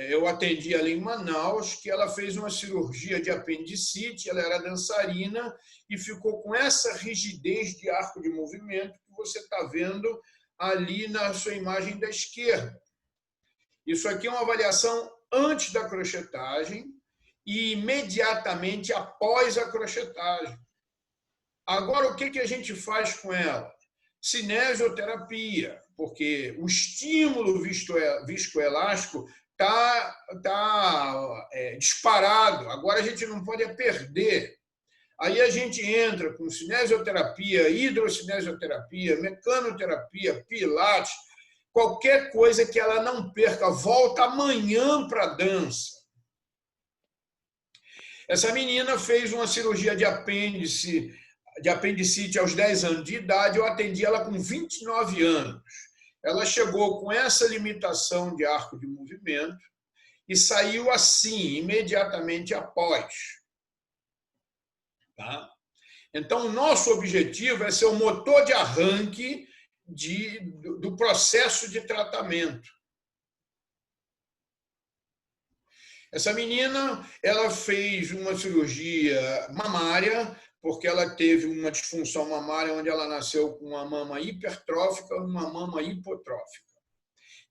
eu atendi ela em Manaus, que ela fez uma cirurgia de apendicite, ela era dançarina e ficou com essa rigidez de arco de movimento que você está vendo ali na sua imagem da esquerda. Isso aqui é uma avaliação antes da crochetagem e imediatamente após a crochetagem. Agora, o que a gente faz com ela? Cinesioterapia, porque o estímulo viscoelástico está disparado. Agora a gente não pode perder. Aí a gente entra com cinesioterapia, hidrocinesioterapia, mecanoterapia, pilates, qualquer coisa que ela não perca, volta amanhã para a dança. Essa menina fez uma cirurgia de apendicite aos 10 anos de idade, eu atendi ela com 29 anos. Ela chegou com essa limitação de arco de movimento e saiu assim, imediatamente após. Tá? Então, o nosso objetivo é ser o motor de arranque do processo de tratamento. Essa menina, ela fez uma cirurgia mamária, porque ela teve uma disfunção mamária onde ela nasceu com uma mama hipertrófica e uma mama hipotrófica.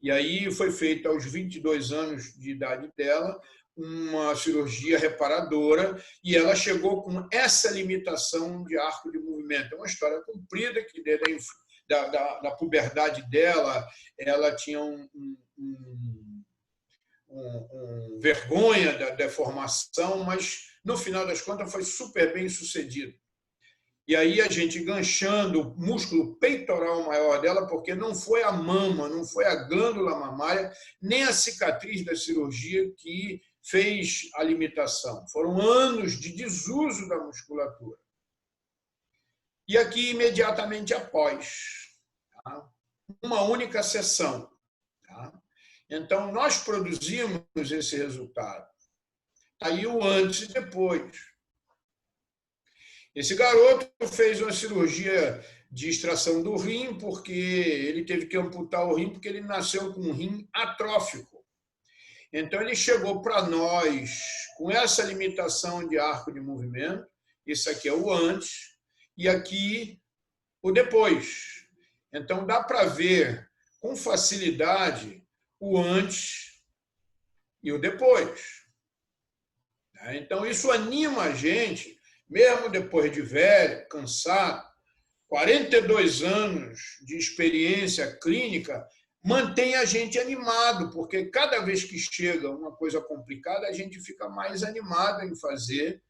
E aí foi feita aos 22 anos de idade dela uma cirurgia reparadora e ela chegou com essa limitação de arco de movimento. É uma história comprida que desde da puberdade dela, ela tinha vergonha da deformação, mas no final das contas foi super bem sucedido. E aí a gente ganchando o músculo peitoral maior dela, porque não foi a mama, não foi a glândula mamária, nem a cicatriz da cirurgia que fez a limitação. Foram anos de desuso da musculatura. E aqui, imediatamente após, tá? Uma única sessão. Tá? Então, nós produzimos esse resultado. Aí o antes e depois. Esse garoto fez uma cirurgia de extração do rim, porque ele teve que amputar o rim, porque ele nasceu com um rim atrófico. Então, ele chegou para nós com essa limitação de arco de movimento. Isso aqui é o antes e aqui o depois. Então, dá para ver com facilidade o antes e o depois. Então, isso anima a gente, mesmo depois de velho, cansado, 42 anos de experiência clínica, mantém a gente animado, porque cada vez que chega uma coisa complicada, a gente fica mais animado em fazer,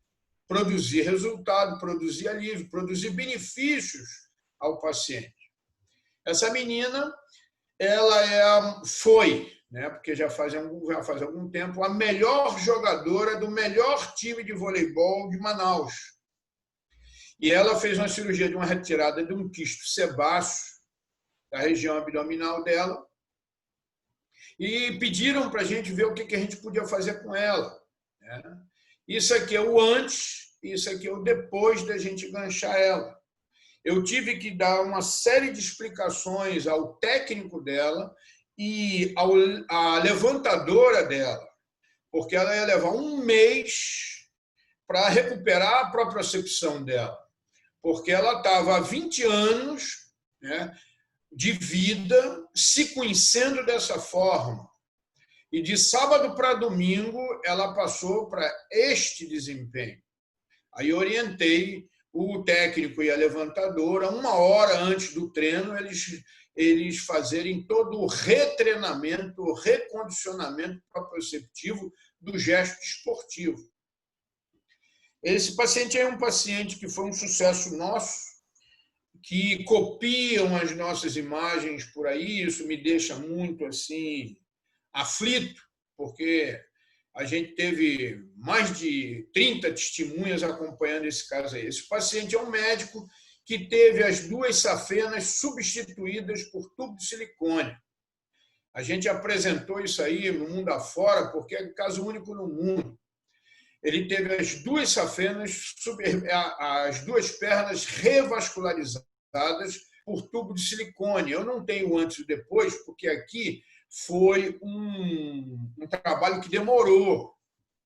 produzir resultado, produzir alívio, produzir benefícios ao paciente. Essa menina, ela foi, né, porque já faz algum tempo, a melhor jogadora do melhor time de voleibol de Manaus. E ela fez uma cirurgia de uma retirada de um quisto sebáceo da região abdominal dela e pediram para a gente ver o que a gente podia fazer com ela, né? Isso aqui é o antes, isso aqui é o depois da gente ganchar ela. Eu tive que dar uma série de explicações ao técnico dela e à levantadora dela, porque ela ia levar um mês para recuperar a propriocepção dela, porque ela estava há 20 anos, né, de vida se conhecendo dessa forma. E de sábado para domingo ela passou para este desempenho. Aí orientei o técnico e a levantadora, 1 hora antes do treino, eles fazerem todo o retreinamento, o recondicionamento proprioceptivo do gesto esportivo. Esse paciente é um paciente que foi um sucesso nosso, que copiam as nossas imagens por aí, isso me deixa muito assim aflito, porque a gente teve mais de 30 testemunhas acompanhando esse caso aí. Esse paciente é um médico que teve as 2 safenas substituídas por tubo de silicone. A gente apresentou isso aí no mundo afora, porque é caso único no mundo. Ele teve as 2 safenas, as 2 pernas revascularizadas por tubo de silicone. Eu não tenho antes e depois, porque aqui foi um trabalho que demorou.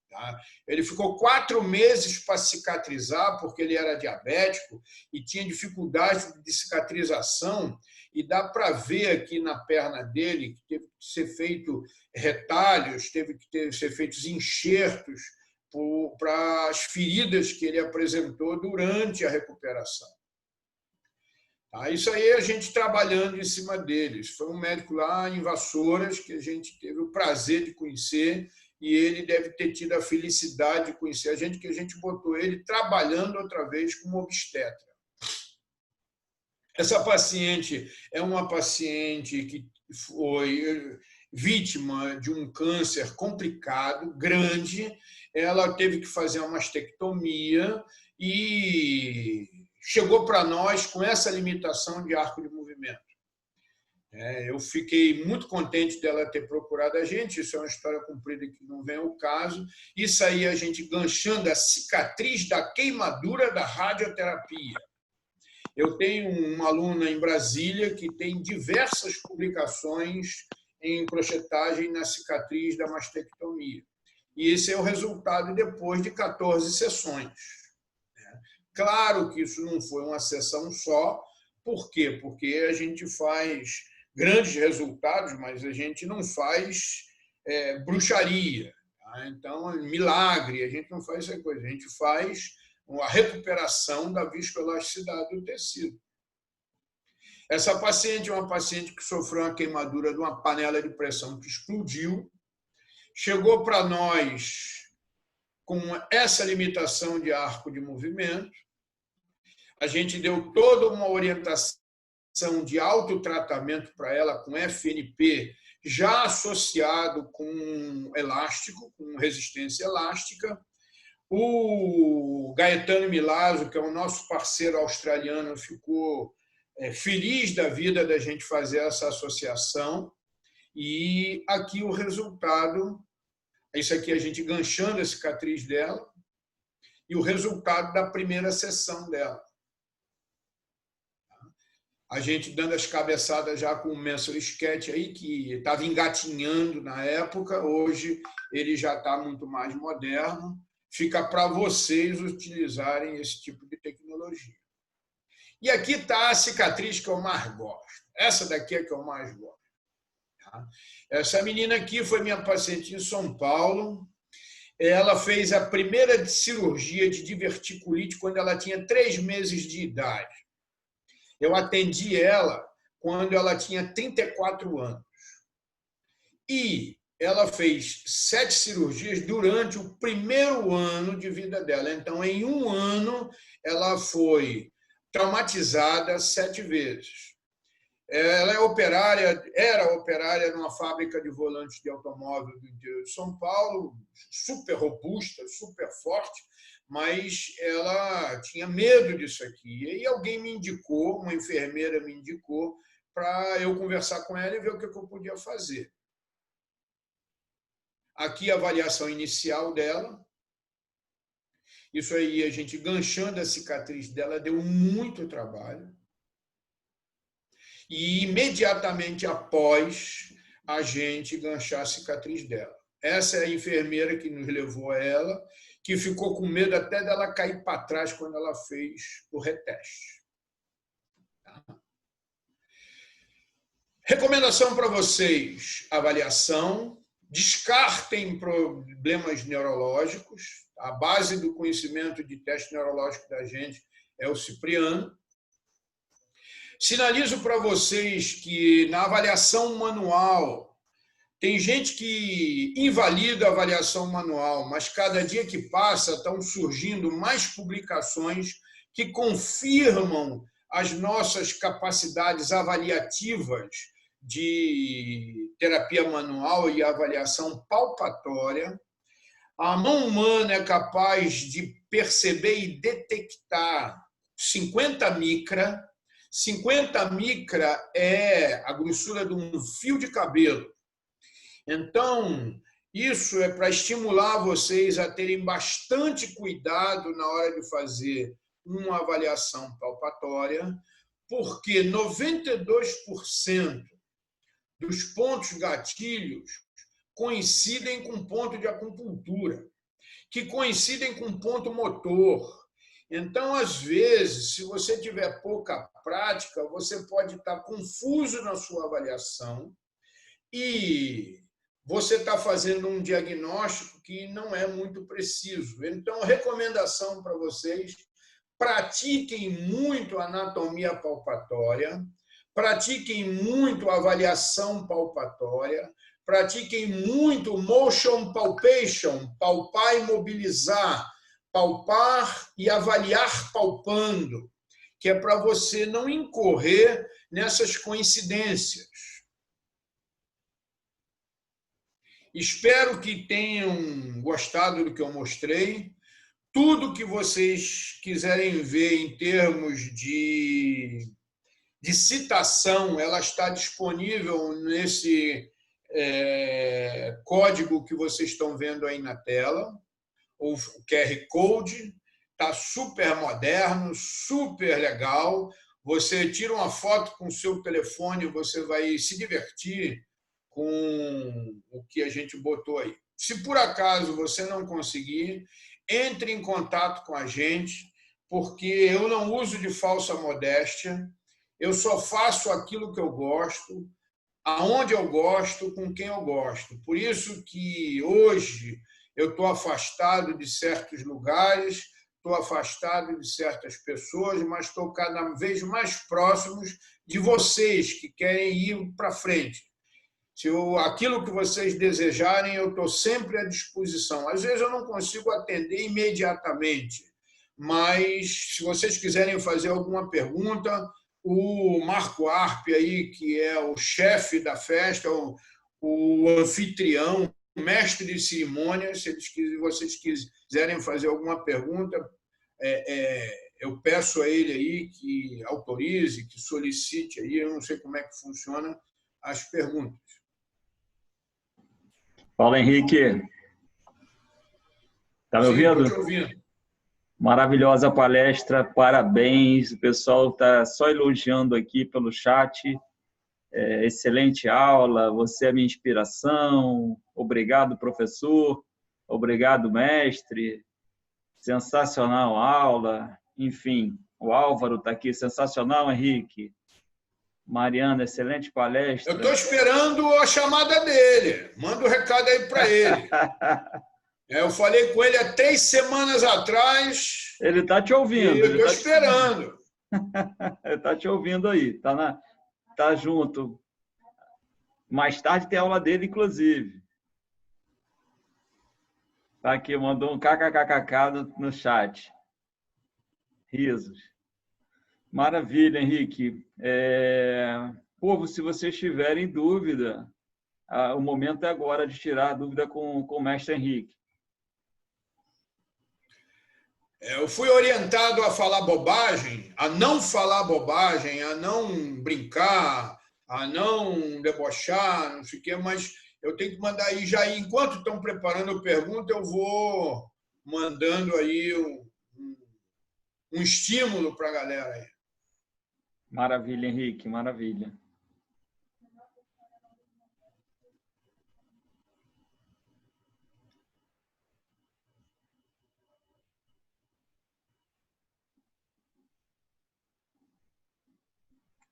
Tá? Ele ficou 4 meses para cicatrizar, porque ele era diabético e tinha dificuldade de cicatrização, e dá para ver aqui na perna dele que teve que ser feito retalhos, teve que ser feitos enxertos para as feridas que ele apresentou durante a recuperação. Isso aí a gente trabalhando em cima deles. Foi um médico lá em Vassouras que a gente teve o prazer de conhecer e ele deve ter tido a felicidade de conhecer a gente, que a gente botou ele trabalhando outra vez como obstetra. Essa paciente é uma paciente que foi vítima de um câncer complicado, grande. Ela teve que fazer uma mastectomia e chegou para nós com essa limitação de arco de movimento. Eu fiquei muito contente dela ter procurado a gente, isso é uma história comprida que não vem ao caso. Isso aí a gente ganchando a cicatriz da queimadura da radioterapia. Eu tenho uma aluna em Brasília que tem diversas publicações em crochetagem na cicatriz da mastectomia. E esse é o resultado depois de 14 sessões. Claro que isso não foi uma sessão só. Por quê? Porque a gente faz grandes resultados, mas a gente não faz bruxaria. Tá? Então, milagre, a gente não faz essa coisa. A gente faz a recuperação da viscoelasticidade do tecido. Essa paciente é uma paciente que sofreu uma queimadura de uma panela de pressão que explodiu, chegou para nós com essa limitação de arco de movimento. A gente deu toda uma orientação de autotratamento para ela com FNP, já associado com elástico, com resistência elástica. O Gaetano Milazzo, que é o nosso parceiro australiano, ficou feliz da vida da gente fazer essa associação. E aqui o resultado, isso aqui a gente ganchando a cicatriz dela, e o resultado da primeira sessão dela. A gente dando as cabeçadas já com o Mensel Sketch aí, que estava engatinhando na época, hoje ele já está muito mais moderno. Fica para vocês utilizarem esse tipo de tecnologia. E aqui está a cicatriz que eu mais gosto. Essa daqui é que eu mais gosto. Tá? Essa menina aqui foi minha paciente em São Paulo. Ela fez a primeira cirurgia de diverticulite quando ela tinha 3 meses de idade. Eu atendi ela quando ela tinha 34 anos. E ela fez 7 cirurgias durante o primeiro ano de vida dela. Então, em 1 ano, ela foi traumatizada 7 vezes. Ela era operária numa fábrica de volantes de automóvel do interior de São Paulo, super robusta, super forte, mas ela tinha medo disso aqui. E aí alguém me indicou, uma enfermeira me indicou, para eu conversar com ela e ver o que eu podia fazer. Aqui a avaliação inicial dela. Isso aí, a gente ganchando a cicatriz dela, deu muito trabalho. E imediatamente após a gente ganchar a cicatriz dela. Essa é a enfermeira que nos levou a ela, que ficou com medo até dela cair para trás quando ela fez o reteste. Recomendação para vocês: avaliação, descartem problemas neurológicos. A base do conhecimento de teste neurológico da gente é o Cipriano. Sinalizo para vocês que na avaliação manual, tem gente que invalida a avaliação manual, mas cada dia que passa estão surgindo mais publicações que confirmam as nossas capacidades avaliativas de terapia manual e avaliação palpatória. A mão humana é capaz de perceber e detectar 50 micra. 50 micra é a grossura de um fio de cabelo. Então, isso é para estimular vocês a terem bastante cuidado na hora de fazer uma avaliação palpatória, porque 92% dos pontos gatilhos coincidem com ponto de acupuntura, que coincidem com ponto motor. Então, às vezes, se você tiver pouca prática, você pode estar confuso na sua avaliação e você está fazendo um diagnóstico que não é muito preciso. Então, recomendação para vocês: pratiquem muito anatomia palpatória, pratiquem muito avaliação palpatória, pratiquem muito motion palpation, palpar e mobilizar, palpar e avaliar palpando, que é para você não incorrer nessas coincidências. Espero que tenham gostado do que eu mostrei. Tudo que vocês quiserem ver em termos de citação, ela está disponível nesse código que vocês estão vendo aí na tela, o QR Code. Está super moderno, super legal. Você tira uma foto com o seu telefone, você vai se divertir com o que a gente botou aí. Se por acaso você não conseguir, entre em contato com a gente, porque eu não uso de falsa modéstia, eu só faço aquilo que eu gosto, aonde eu gosto, com quem eu gosto. Por isso que hoje eu estou afastado de certos lugares, estou afastado de certas pessoas, mas estou cada vez mais próximos de vocês que querem ir para frente. Aquilo que vocês desejarem, eu estou sempre à disposição. Às vezes eu não consigo atender imediatamente, mas se vocês quiserem fazer alguma pergunta, o Marco Arpe, aí, que é o chefe da festa, o anfitrião, o mestre de cerimônias, se vocês quiserem fazer alguma pergunta, eu peço a ele aí que autorize, que solicite aí, eu não sei como é que funciona as perguntas. Paulo Henrique, está me ouvindo? Estou te ouvindo. Maravilhosa palestra, parabéns. O pessoal está só elogiando aqui pelo chat. Excelente aula, você é minha inspiração. Obrigado, professor. Obrigado, mestre. Sensacional aula. Enfim, o Álvaro está aqui. Sensacional, Henrique. Mariana, excelente palestra. Eu estou esperando a chamada dele. Manda o recado aí para ele. Eu falei com ele há 3 semanas atrás. Ele está te ouvindo. Eu estou esperando. Ele está te ouvindo aí. Tá junto. Mais tarde tem aula dele, inclusive. Tá aqui, mandou um kkkk no chat. Risos. Maravilha, Henrique. Povo, se vocês tiverem dúvida, o momento é agora de tirar a dúvida com o mestre Henrique. Eu fui orientado a falar bobagem, a não falar bobagem, a não brincar, a não debochar, não sei o quê, mas eu tenho que mandar aí já. Enquanto estão preparando a pergunta, eu vou mandando aí um estímulo para a galera aí. Maravilha, Henrique, maravilha.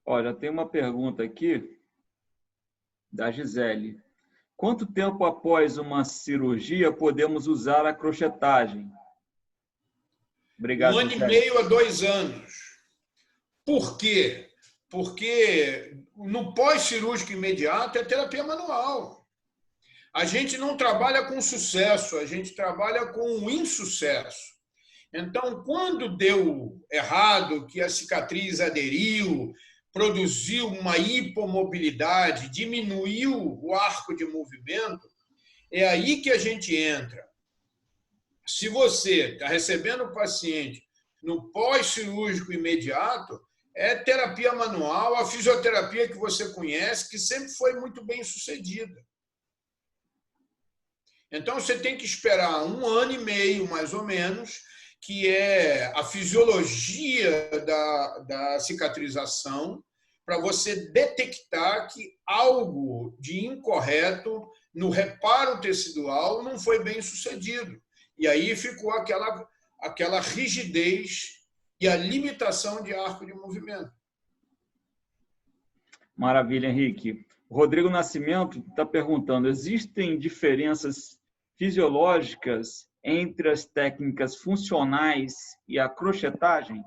Olha, tem uma pergunta aqui da Gisele. Quanto tempo após uma cirurgia podemos usar a crochetagem? Obrigado, 1 ano e Gisele. meio a 2 anos. Por quê? Porque no pós-cirúrgico imediato é terapia manual. A gente não trabalha com sucesso, a gente trabalha com insucesso. Então, quando deu errado, que a cicatriz aderiu, produziu uma hipomobilidade, diminuiu o arco de movimento, é aí que a gente entra. Se você está recebendo o paciente no pós-cirúrgico imediato, é terapia manual, a fisioterapia que você conhece, que sempre foi muito bem sucedida. Então, você tem que esperar 1 ano e meio, mais ou menos, que é a fisiologia da cicatrização, para você detectar que algo de incorreto no reparo tecidual não foi bem sucedido. E aí ficou aquela rigidez e a limitação de arco de movimento. Maravilha, Henrique. O Rodrigo Nascimento está perguntando, existem diferenças fisiológicas entre as técnicas funcionais e a crochetagem?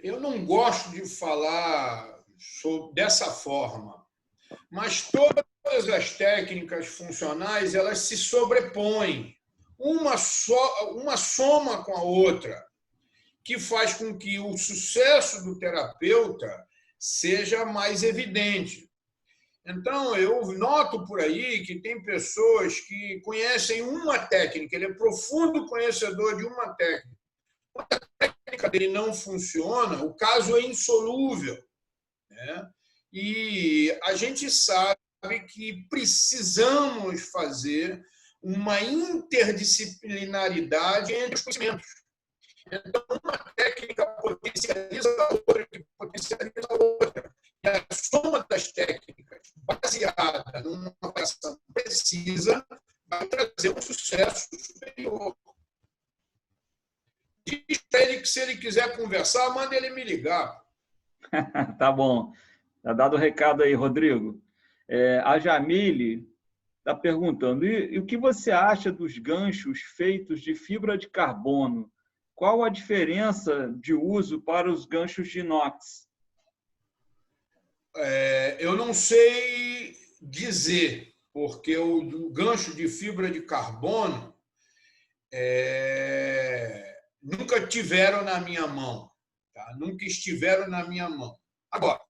Eu não gosto de falar dessa forma, mas todas as técnicas funcionais elas se sobrepõem, uma soma com a outra, que faz com que o sucesso do terapeuta seja mais evidente. Então, eu noto por aí que tem pessoas que conhecem uma técnica, ele é profundo conhecedor de uma técnica. Quando a técnica dele não funciona, o caso é insolúvel, né? E a gente sabe que precisamos fazer uma interdisciplinaridade entre os conhecimentos. Então, uma técnica potencializa a outra, que potencializa a outra. E a soma das técnicas, baseada numa avaliação precisa, vai trazer um sucesso superior. Diz para ele que, se ele quiser conversar, manda ele me ligar. Tá bom. Tá dado o recado aí, Rodrigo. A Jamile está perguntando, e o que você acha dos ganchos feitos de fibra de carbono? Qual a diferença de uso para os ganchos de inox? Eu não sei dizer, porque o gancho de fibra de carbono nunca tiveram na minha mão, tá? Nunca estiveram na minha mão. Agora,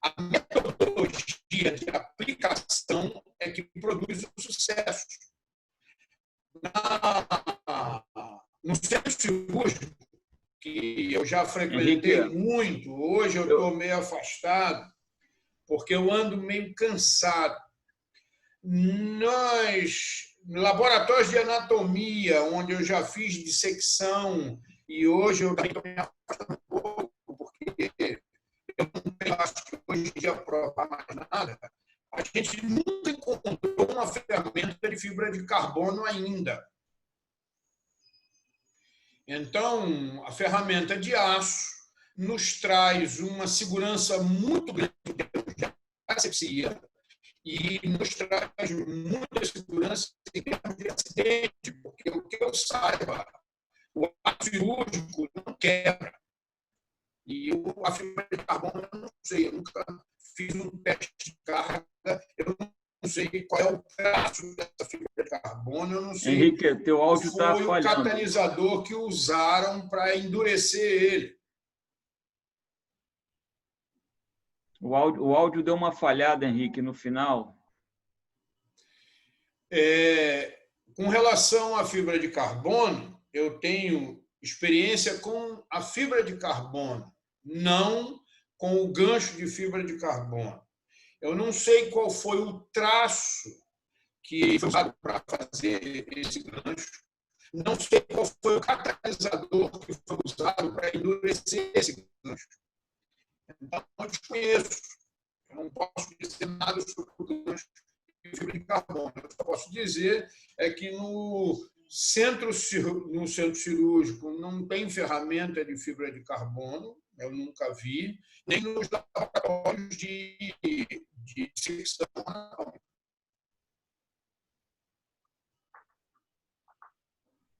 a metodologia de aplicação é que produz o sucesso. No centro cirúrgico, que eu já frequentei Henrique, muito, hoje eu estou meio afastado, porque eu ando meio cansado. Nos laboratórios de anatomia, onde eu já fiz dissecção, e hoje eu também estou me afastando um pouco, porque eu não tenho, acho que hoje em dia, provar mais nada, a gente nunca encontrou uma ferramenta de fibra de carbono ainda. Então, a ferramenta de aço nos traz uma segurança muito grande de asepsia e nos traz muita segurança em termos de acidente, porque o que eu saiba, o aço cirúrgico não quebra. E a fibra de carbono, eu não sei, eu nunca fiz um teste de carga, eu não sei qual é o traço dessa fibra de carbono, eu não sei. Henrique, teu áudio está falhando. Foi o catalisador que usaram para endurecer ele. O áudio deu uma falhada, Henrique, no final. Com relação à fibra de carbono, eu tenho experiência com a fibra de carbono, não com o gancho de fibra de carbono. Eu não sei qual foi o traço que foi usado para fazer esse gancho, não sei qual foi o catalisador que foi usado para endurecer esse gancho. Então, eu desconheço. Eu não posso dizer nada sobre o gancho de fibra de carbono. Eu só posso dizer que no centro cirúrgico não tem ferramenta de fibra de carbono, eu nunca vi, nem nos laboratórios de dissecção anatômica.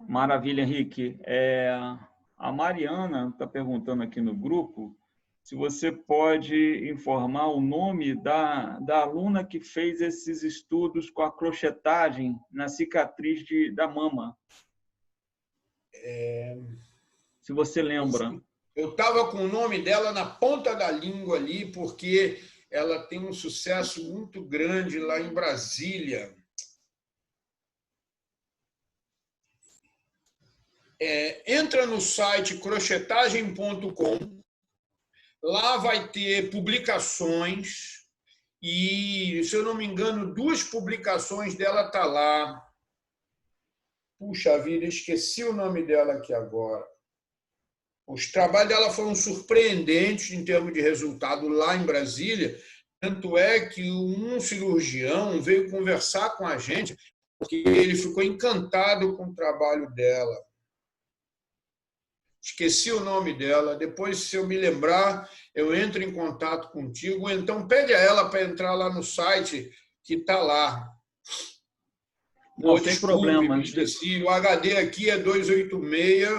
Maravilha, Henrique. A Mariana está perguntando aqui no grupo se você pode informar o nome da aluna que fez esses estudos com a crochetagem na cicatriz da mama. Se você lembra. Eu estava com o nome dela na ponta da língua ali, porque ela tem um sucesso muito grande lá em Brasília. Entra no site crochetagem.com, lá vai ter publicações e, se eu não me engano, 2 publicações dela tá lá. Puxa vida, esqueci o nome dela aqui agora. Os trabalhos dela foram surpreendentes em termos de resultado lá em Brasília, tanto é que um cirurgião veio conversar com a gente porque ele ficou encantado com o trabalho dela. Esqueci o nome dela. Depois, se eu me lembrar, eu entro em contato contigo. Então, pede a ela para entrar lá no site que está lá. Não, sem problema. Me esqueci. O HD aqui é 286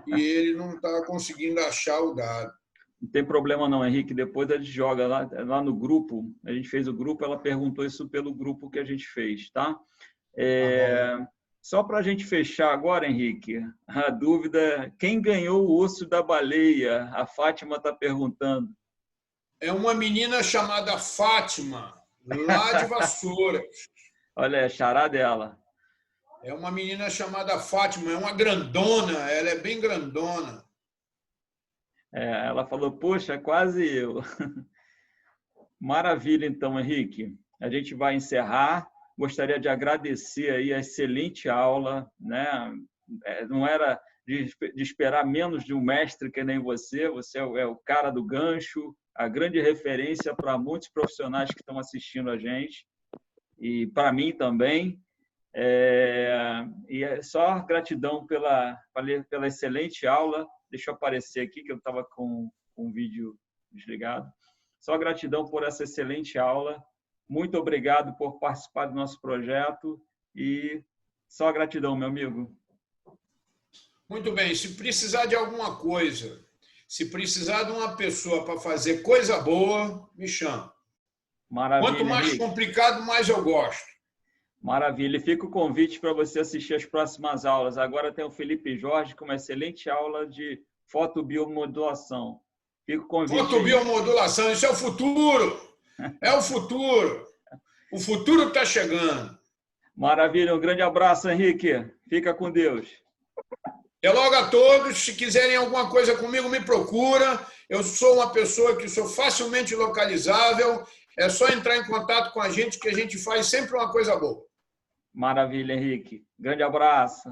e ele não está conseguindo achar o dado. Não tem problema não, Henrique. Depois a gente joga lá no grupo. A gente fez o grupo, ela perguntou isso pelo grupo que a gente fez, tá? Só para a gente fechar agora, Henrique, a dúvida, quem ganhou o osso da baleia? A Fátima está perguntando. É uma menina chamada Fátima, lá de Vassouras. Olha, é xará dela. É uma menina chamada Fátima, é uma grandona, ela é bem grandona. Ela falou, poxa, quase eu. Maravilha, então, Henrique. A gente vai encerrar. Gostaria de agradecer aí a excelente aula, né? Não era de esperar menos de um mestre que nem você. Você é o cara do gancho, a grande referência para muitos profissionais que estão assistindo a gente e para mim também. E é só gratidão pela excelente aula. Deixa eu aparecer aqui que eu estava com o vídeo desligado. Só gratidão por essa excelente aula. Muito obrigado por participar do nosso projeto e só gratidão, meu amigo. Muito bem. Se precisar de alguma coisa, se precisar de uma pessoa para fazer coisa boa, me chama. Maravilha, quanto mais Henrique. Complicado, mais eu gosto. Maravilha. Fica o convite para você assistir as próximas aulas. Agora tem o Felipe Jorge com uma excelente aula de fotobiomodulação. Fica o convite. Fotobiomodulação, isso é o futuro. É o futuro. O futuro está chegando. Maravilha. Um grande abraço, Henrique. Fica com Deus. Até logo a todos. Se quiserem alguma coisa comigo, me procura. Eu sou uma pessoa que sou facilmente localizável. É só entrar em contato com a gente que a gente faz sempre uma coisa boa. Maravilha, Henrique. Grande abraço.